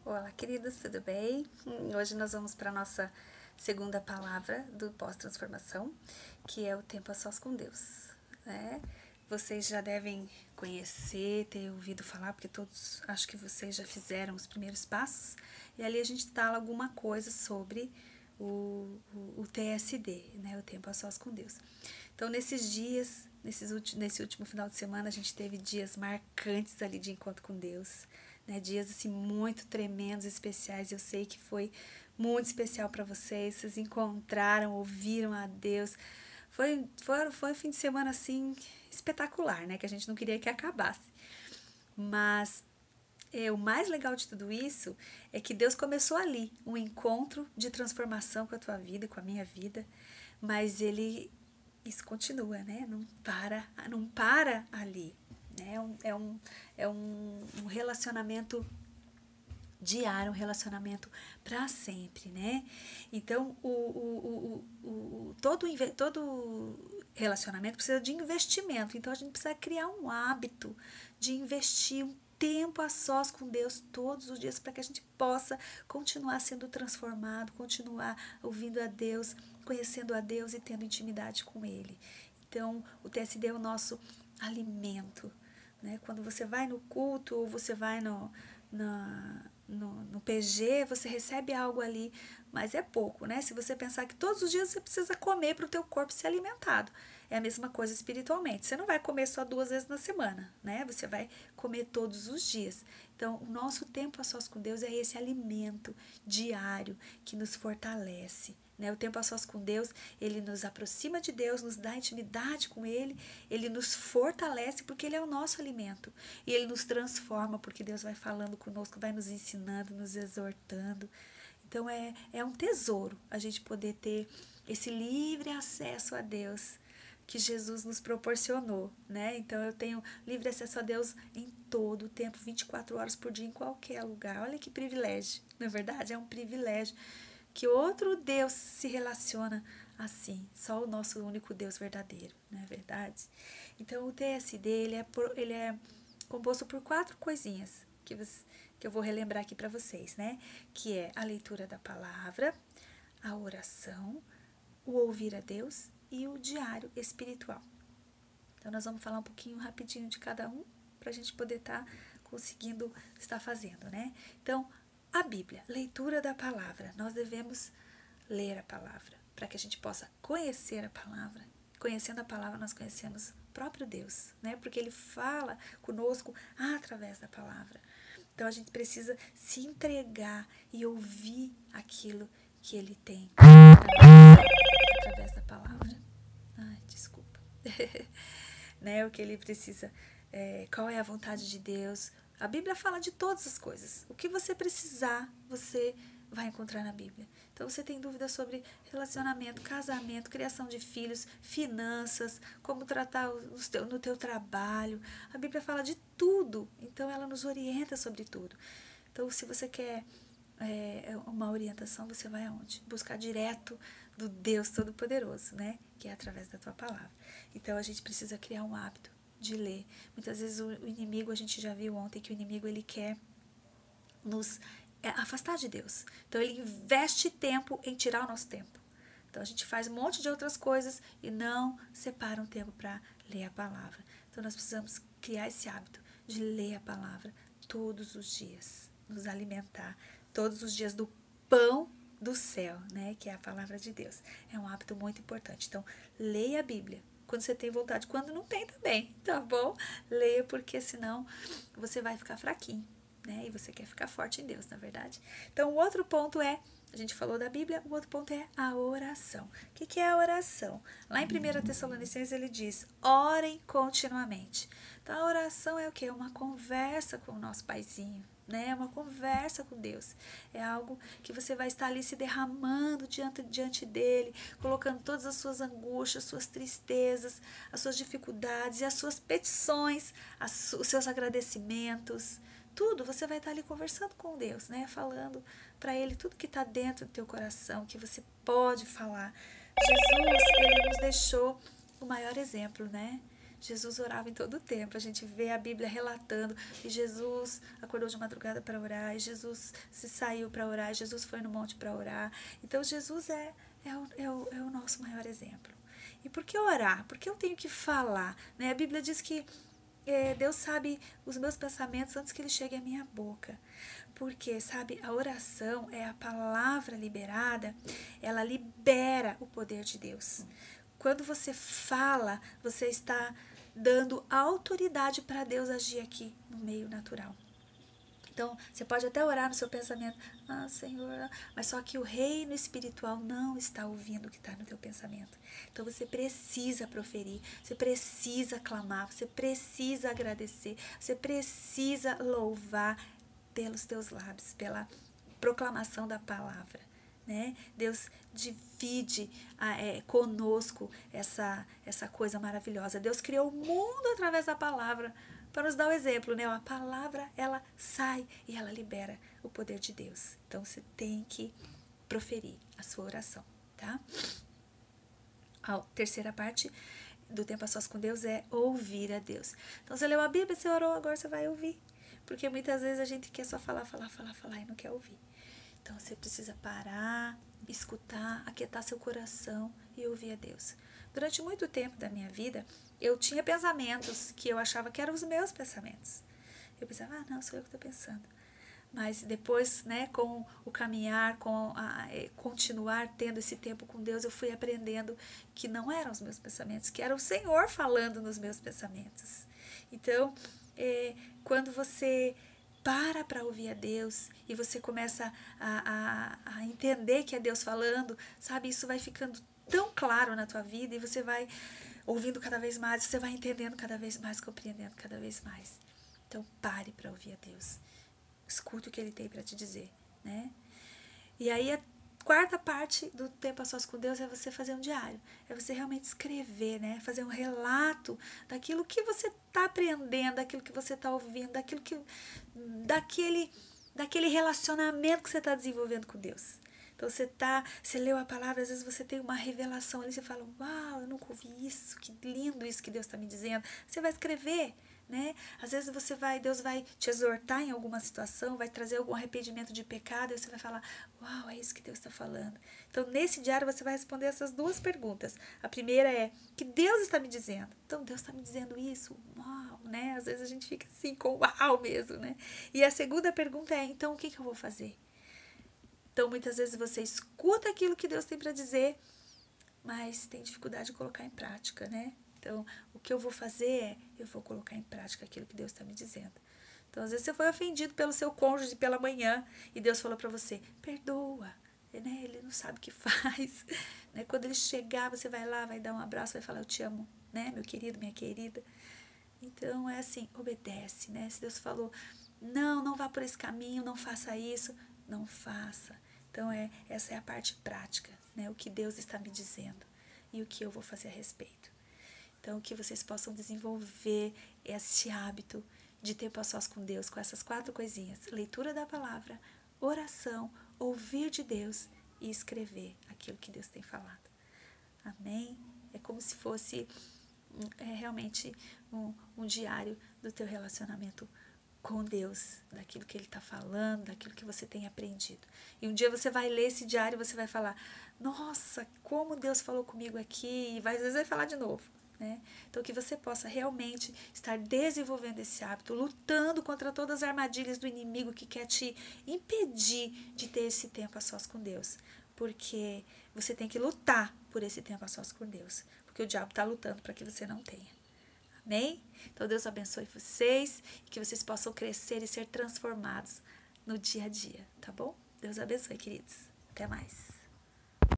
Olá, queridos, tudo bem? Hoje nós vamos para a nossa segunda palavra do pós-transformação, que é o tempo a sós com Deus, né? Vocês já devem conhecer, ter ouvido falar, porque todos, acho que vocês já fizeram os primeiros passos, e ali a gente fala alguma coisa sobre o TSD, né? O tempo a sós com Deus. Então, nesses dias, nesse último final de semana, a gente teve dias marcantes ali de encontro com Deus, né? Dias assim muito tremendos, especiais. Eu sei que foi muito especial para vocês encontraram, ouviram a Deus. Foi um fim de semana assim espetacular, né? Que a gente não queria que acabasse. Mas o mais legal de tudo isso é que Deus começou ali, um encontro de transformação com a tua vida, com a minha vida, mas isso continua, né? Não para ali, né? É um relacionamento diário, um relacionamento para sempre, né? Então, todo relacionamento precisa de investimento. Então, a gente precisa criar um hábito de investir um tempo a sós com Deus todos os dias para que a gente possa continuar sendo transformado, continuar ouvindo a Deus, conhecendo a Deus e tendo intimidade com Ele. Então, o TSD é o nosso alimento, né? Quando você vai no culto ou você vai no PG, você recebe algo ali, mas é pouco, né? Se você pensar que todos os dias você precisa comer para o teu corpo ser alimentado. É a mesma coisa espiritualmente. Você não vai comer só 2 vezes na semana, né? Você vai comer todos os dias. Então, o nosso tempo a sós com Deus é esse alimento diário que nos fortalece, né? O tempo a sós com Deus, ele nos aproxima de Deus, nos dá intimidade com Ele nos fortalece porque Ele é o nosso alimento. E Ele nos transforma porque Deus vai falando conosco, vai nos ensinando, nos exortando. Então é um tesouro a gente poder ter esse livre acesso a Deus que Jesus nos proporcionou, né? Então eu tenho livre acesso a Deus em todo o tempo, 24 horas por dia, em qualquer lugar. Olha que privilégio, não é verdade? É um privilégio que outro Deus se relaciona assim, só o nosso único Deus verdadeiro, não é verdade? Então o TSD ele é composto por 4 coisinhas que eu vou relembrar aqui para vocês, né? Que é a leitura da palavra, a oração, o ouvir a Deus e o diário espiritual. Então nós vamos falar um pouquinho rapidinho de cada um para a gente poder estar conseguindo estar fazendo, né? Então, a Bíblia, leitura da palavra. Nós devemos ler a palavra para que a gente possa conhecer a palavra. Conhecendo a palavra, nós conhecemos o próprio Deus, né? Porque Ele fala conosco através da palavra. Então, a gente precisa se entregar e ouvir aquilo que Ele tem através da palavra. Ai, desculpa. Né? O que Ele precisa, qual é a vontade de Deus. A Bíblia fala de todas as coisas. O que você precisar, você vai encontrar na Bíblia. Então, você tem dúvidas sobre relacionamento, casamento, criação de filhos, finanças, como tratar no teu trabalho. A Bíblia fala de tudo. Então, ela nos orienta sobre tudo. Então, se você quer uma orientação, você vai aonde? Buscar direto do Deus Todo-Poderoso, né? Que é através da tua palavra. Então, a gente precisa criar um hábito de ler. Muitas vezes o inimigo, a gente já viu ontem que o inimigo ele quer nos afastar de Deus. Então ele investe tempo em tirar o nosso tempo. Então a gente faz um monte de outras coisas e não separa um tempo para ler a palavra. Então nós precisamos criar esse hábito de ler a palavra todos os dias, nos alimentar todos os dias do pão do céu, né, que é a palavra de Deus. É um hábito muito importante. Então, leia a Bíblia. Quando você tem vontade, quando não tem também, tá bom? Leia, porque senão você vai ficar fraquinho, né? E você quer ficar forte em Deus, na verdade. Então, o outro ponto a gente falou da Bíblia, o outro ponto é a oração. O que é a oração? Lá em 1 Tessalonicenses ele diz, orem continuamente. Então, a oração é o quê? Uma conversa com o nosso paizinho, né? Uma conversa com Deus. É algo que você vai estar ali se derramando diante dele, colocando todas as suas angústias, suas tristezas, as suas dificuldades e as suas petições, os seus agradecimentos. Tudo, você vai estar ali conversando com Deus, né? Falando para Ele tudo que está dentro do teu coração, que você pode falar. Jesus, Ele nos deixou o maior exemplo, né? Jesus orava em todo o tempo. A gente vê a Bíblia relatando que Jesus acordou de madrugada para orar, e Jesus se saiu para orar, e Jesus foi no monte para orar. Então Jesus é o nosso maior exemplo. E por que orar? Por que eu tenho que falar? Né? A Bíblia diz que Deus sabe os meus pensamentos antes que eles cheguem à minha boca. Porque, sabe, a oração é a palavra liberada, ela libera o poder de Deus. Quando você fala, você está dando autoridade para Deus agir aqui no meio natural. Então, você pode até orar no seu pensamento, Senhor, mas só que o reino espiritual não está ouvindo o que está no teu pensamento. Então, você precisa proferir, você precisa clamar, você precisa agradecer, você precisa louvar pelos teus lábios, pela proclamação da palavra. Né? Deus divide conosco essa coisa maravilhosa. Deus criou o mundo através da palavra, para nos dar o exemplo, né? A palavra, ela sai e ela libera o poder de Deus. Então, você tem que proferir a sua oração, tá? A terceira parte do tempo a sós com Deus é ouvir a Deus. Então, você leu a Bíblia, você orou, agora você vai ouvir. Porque muitas vezes a gente quer só falar e não quer ouvir. Então, você precisa parar, escutar, aquietar seu coração e ouvir a Deus. Durante muito tempo da minha vida, eu tinha pensamentos que eu achava que eram os meus pensamentos. Eu pensava, não, sou eu que estou pensando. Mas depois, né, com o caminhar, continuar tendo esse tempo com Deus, eu fui aprendendo que não eram os meus pensamentos, que era o Senhor falando nos meus pensamentos. Então, quando você para ouvir a Deus e você começa a entender que é Deus falando, sabe, isso vai ficando tão claro na tua vida e você vai ouvindo cada vez mais, você vai entendendo cada vez mais, compreendendo cada vez mais. Então, pare para ouvir a Deus. Escute o que Ele tem para te dizer, né? E aí, a quarta parte do tempo a sós com Deus é você fazer um diário. É você realmente escrever, né? Fazer um relato daquilo que você está aprendendo, daquilo que você está ouvindo, daquele relacionamento que você está desenvolvendo com Deus. Então, você leu a palavra, às vezes você tem uma revelação ali, você fala, uau, eu nunca ouvi isso, que lindo isso que Deus está me dizendo. Você vai escrever, né? Às vezes Deus vai te exortar em alguma situação, vai trazer algum arrependimento de pecado, e você vai falar, uau, é isso que Deus está falando. Então, nesse diário, você vai responder essas duas perguntas. A primeira é, que Deus está me dizendo? Então, Deus está me dizendo isso? Uau, né? Às vezes a gente fica assim, com uau mesmo, né? E a segunda pergunta é, então, o que eu vou fazer? Então, muitas vezes você escuta aquilo que Deus tem para dizer, mas tem dificuldade de colocar em prática, né? Então, o que eu vou fazer é, eu vou colocar em prática aquilo que Deus está me dizendo. Então, às vezes você foi ofendido pelo seu cônjuge pela manhã e Deus falou para você, perdoa, né? Ele não sabe o que faz. Né? Quando ele chegar, você vai lá, vai dar um abraço, vai falar, eu te amo, né? Meu querido, minha querida. Então, é assim, obedece, né? Se Deus falou, não vá por esse caminho, não faça isso, não faça. Então, essa é a parte prática, né? O que Deus está me dizendo e o que eu vou fazer a respeito. Então, que vocês possam desenvolver esse hábito de tempo a sós com Deus, com essas 4 coisinhas. Leitura da palavra, oração, ouvir de Deus e escrever aquilo que Deus tem falado. Amém? É como se fosse realmente um diário do teu relacionamento com Deus, daquilo que Ele está falando, daquilo que você tem aprendido. E um dia você vai ler esse diário e você vai falar, nossa, como Deus falou comigo aqui, e às vezes vai falar de novo. Né? Então, que você possa realmente estar desenvolvendo esse hábito, lutando contra todas as armadilhas do inimigo que quer te impedir de ter esse tempo a sós com Deus. Porque você tem que lutar por esse tempo a sós com Deus. Porque o diabo está lutando para que você não tenha. Amém? Então, Deus abençoe vocês e que vocês possam crescer e ser transformados no dia a dia, tá bom? Deus abençoe, queridos. Até mais.